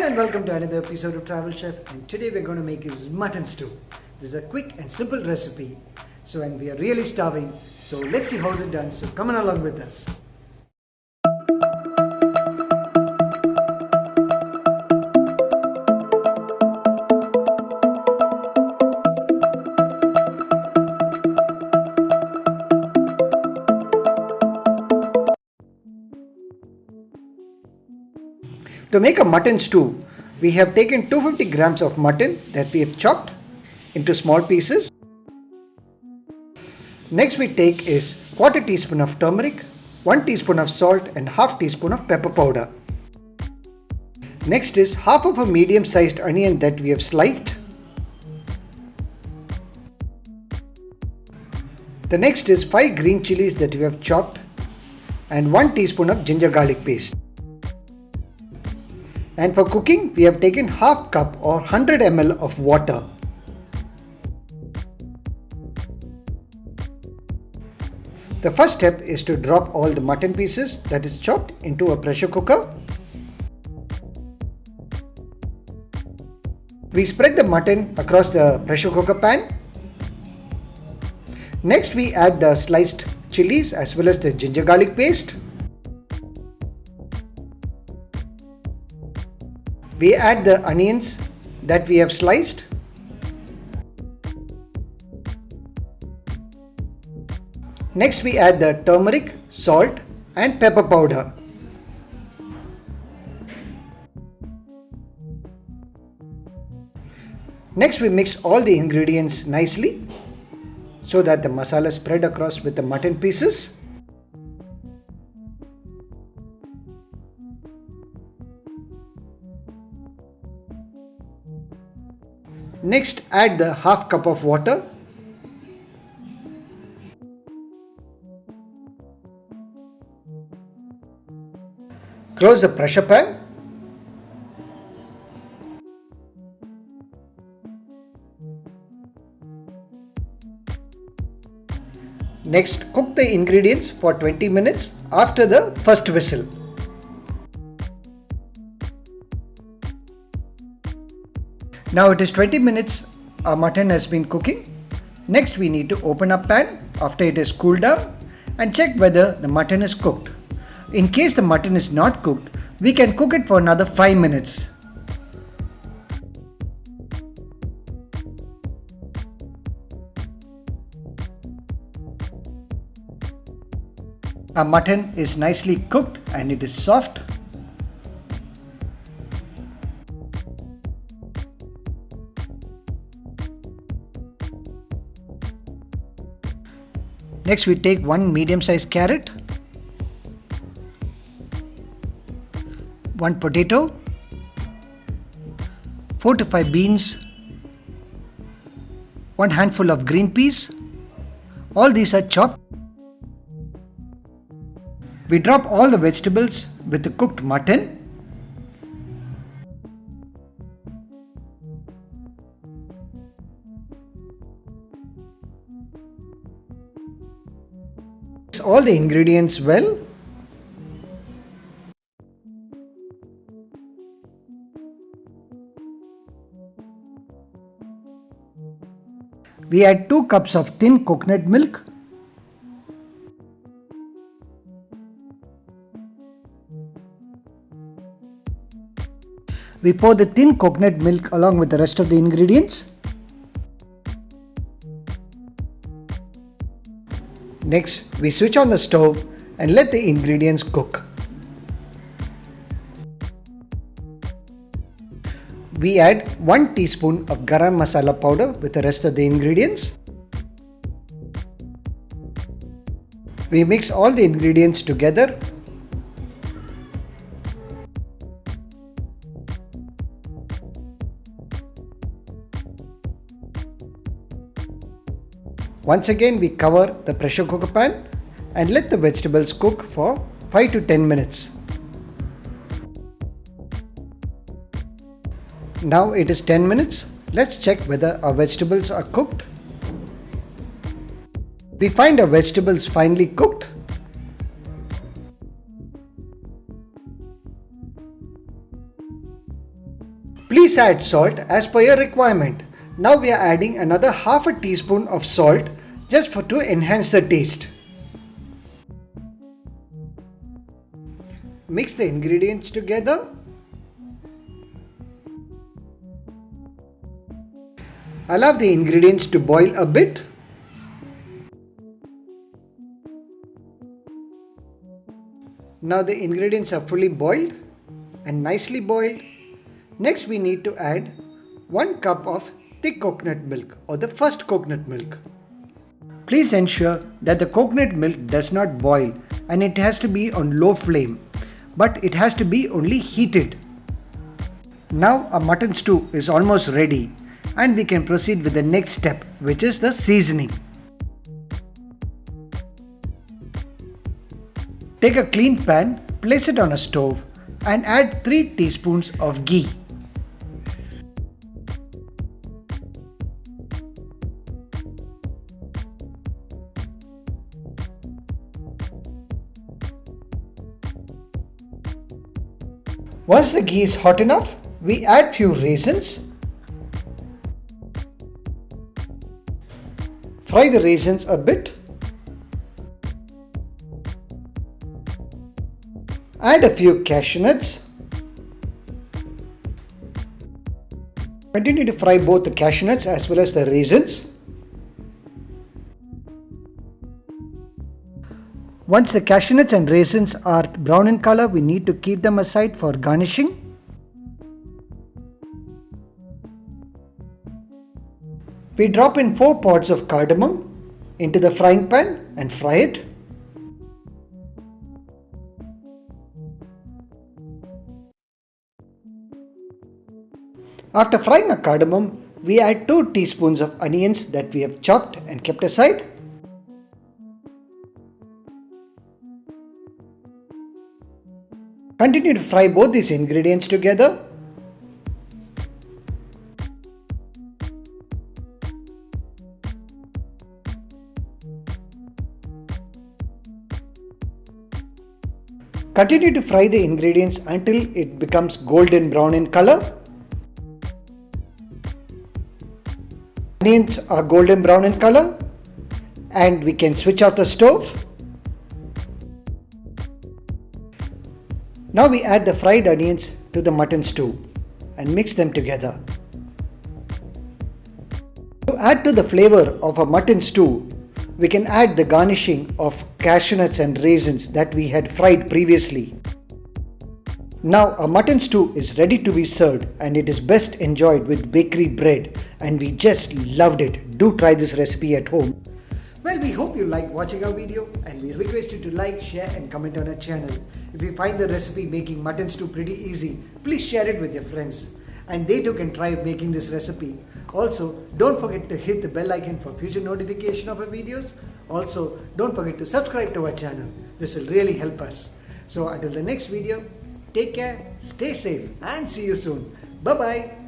and welcome to another episode of Travel Chef, and today we're going to make is mutton stew. This is a quick and simple recipe, and we are really starving, so let's see how's it done. So come on along with us. To make a mutton stew, we have taken 250 grams of mutton that we have chopped into small pieces. Next we take is quarter teaspoon of turmeric, 1 teaspoon of salt and half teaspoon of pepper powder. Next is half of a medium sized onion that we have sliced. The next is 5 green chilies that we have chopped and 1 teaspoon of ginger garlic paste. And for cooking, we have taken half cup or 100 ml of water. The first step is to drop all the mutton pieces that is chopped into a pressure cooker. We spread the mutton across the pressure cooker pan. Next we add the sliced chilies as well as the ginger garlic paste. We add the onions that we have sliced. Next we add the turmeric, salt and pepper powder. Next we mix all the ingredients nicely so that the masala spread across with the mutton pieces. Next add the half cup of water. Close the pressure pan. Next cook the ingredients for 20 minutes after the first whistle. Now it is 20 minutes our mutton has been cooking. Next we need to open up pan after it is cooled down and check whether the mutton is cooked. In case the mutton is not cooked, we can cook it for another 5 minutes. Our mutton is nicely cooked and it is soft. Next we take 1 medium sized carrot, 1 potato, 4 to 5 beans, 1 handful of green peas. All these are chopped. We drop all the vegetables with the cooked mutton. Mix all the ingredients well. We add 2 cups of thin coconut milk. We pour the thin coconut milk along with the rest of the ingredients. Next, we switch on the stove and let the ingredients cook. We add 1 teaspoon of garam masala powder with the rest of the ingredients. We mix all the ingredients together. Once again we cover the pressure cooker pan and let the vegetables cook for 5 to 10 minutes. Now it is 10 minutes. Let's check whether our vegetables are cooked. We find our vegetables finely cooked. Please add salt as per your requirement. Now we are adding another half a teaspoon of salt just to enhance the taste. Mix the ingredients together. Allow the ingredients to boil a bit. Now the ingredients are fully boiled and nicely boiled. Next we need to add 1 cup of thick coconut milk or the first coconut milk. Please ensure that the coconut milk does not boil and it has to be on low flame, but it has to be only heated. Now our mutton stew is almost ready and we can proceed with the next step, which is the seasoning. Take a clean pan, place it on a stove and add 3 teaspoons of ghee. Once the ghee is hot enough, we add few raisins. Fry the raisins a bit. Add a few cashew nuts. Continue to fry both the cashew nuts as well as the raisins. Once the cashew nuts and raisins are brown in color, we need to keep them aside for garnishing. We drop in 4 pods of cardamom into the frying pan and fry it. After frying our cardamom, we add 2 teaspoons of onions that we have chopped and kept aside. Continue to fry both these ingredients together. Continue to fry the ingredients until it becomes golden brown in color. Onions are golden brown in color and we can switch off the stove. Now we add the fried onions to the mutton stew and mix them together. To add to the flavor of a mutton stew, we can add the garnishing of cashew nuts and raisins that we had fried previously. Now our mutton stew is ready to be served and it is best enjoyed with bakery bread and we just loved it. Do try this recipe at home. Well, we hope you liked watching our video and we request you to like, share and comment on our channel. If you find the recipe making mutton stew pretty easy, please share it with your friends and they too can try making this recipe. Also, don't forget to hit the bell icon for future notification of our videos. Also, don't forget to subscribe to our channel. This will really help us. So until the next video, take care, stay safe and see you soon. Bye-bye.